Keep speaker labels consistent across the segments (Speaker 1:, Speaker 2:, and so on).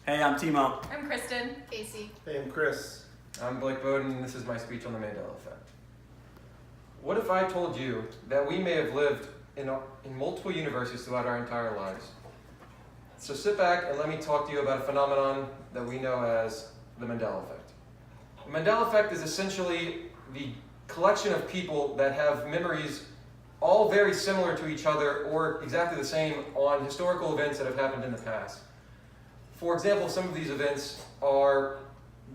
Speaker 1: Hey, I'm Timo.
Speaker 2: I'm Kristen.
Speaker 3: Casey.
Speaker 4: Hey, I'm Chris.
Speaker 5: I'm Blake Bowden, and this is my speech on the Mandela Effect. What if I told you that we may have lived in multiple universes throughout our entire lives? So sit back and let me talk to you about a phenomenon that we know as the Mandela Effect. The Mandela Effect is essentially the collection of people that have memories all very similar to each other or exactly the same on historical events that have happened in the past. For example, some of these events are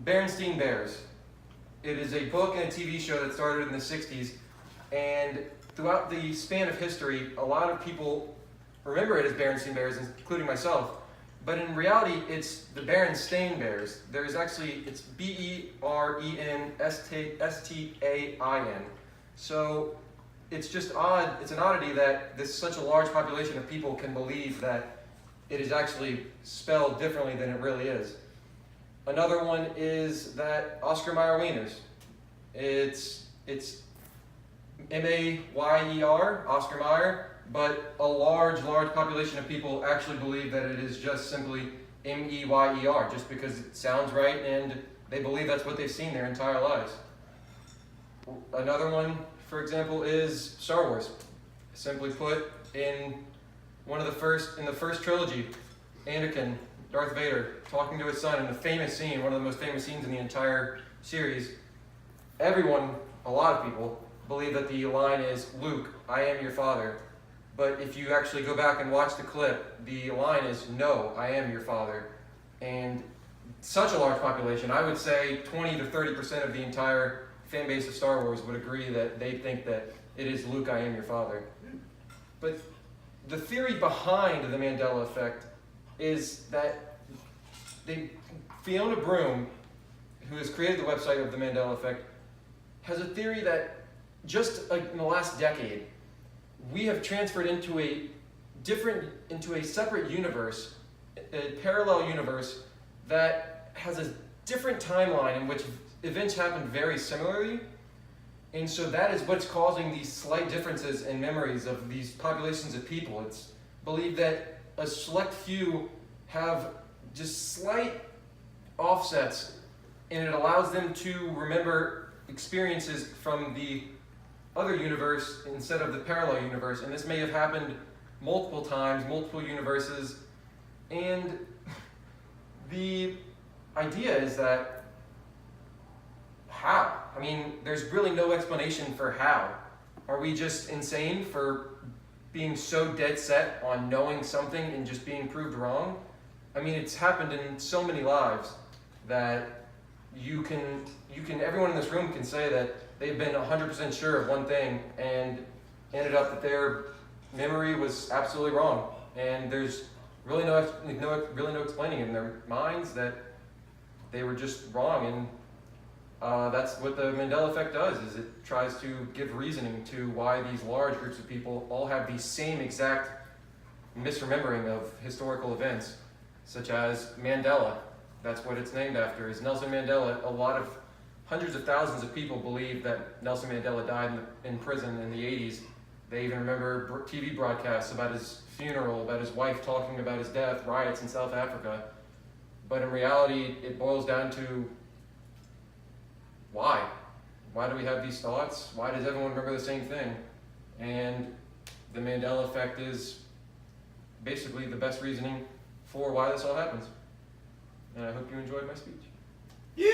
Speaker 5: Berenstain Bears. It is a book and a TV show that started in the 60s, and throughout the span of history, a lot of people remember it as Berenstain Bears, including myself, but in reality, it's the Berenstain Bears. It's BerenStain. So it's just odd, it's an oddity that such a large population of people can believe that it is actually spelled differently than it really is. Another one is that Oscar Mayer Wieners. It's M-A-Y-E-R, Oscar Mayer, but a large population of people actually believe that it is just simply M-E-Y-E-R, just because it sounds right and they believe that's what they've seen their entire lives. Another one, for example, is Star Wars. Simply put, in the first trilogy, Anakin, Darth Vader, talking to his son in a famous scene, one of the most famous scenes in the entire series. Everyone, a lot of people, believe that the line is, "Luke, I am your father." But if you actually go back and watch the clip, the line is, "No, I am your father." And such a large population, I would say 20 to 30% of the entire fan base of Star Wars would agree that they think that it is, "Luke, I am your father." But the theory behind the Mandela Effect is that Fiona Broome, who has created the website of the Mandela Effect, has a theory that just like in the last decade, we have transferred into a separate universe, a parallel universe that has a different timeline in which events happened very similarly. And so that is what's causing these slight differences in memories of these populations of people. It's believed that a select few have just slight offsets, and it allows them to remember experiences from the other universe instead of the parallel universe. And this may have happened multiple times, multiple universes. And the idea is that how? I mean, there's really no explanation for how. Are we just insane for being so dead set on knowing something and just being proved wrong? I mean, it's happened in so many lives that everyone in this room can say that they've been 100% sure of one thing and ended up that their memory was absolutely wrong. And there's really no explaining in their minds that they were just wrong. And that's what the Mandela Effect does, is it tries to give reasoning to why these large groups of people all have the same exact misremembering of historical events, such as Mandela. That's what it's named after, is Nelson Mandela. Hundreds of thousands of people believe that Nelson Mandela died in prison in the 80s. They even remember TV broadcasts about his funeral, about his wife talking about his death, riots in South Africa. But in reality, it boils down to why? Why do we have these thoughts? Why does everyone remember the same thing? And the Mandela Effect is basically the best reasoning for why this all happens. And I hope you enjoyed my speech.
Speaker 4: Yeah!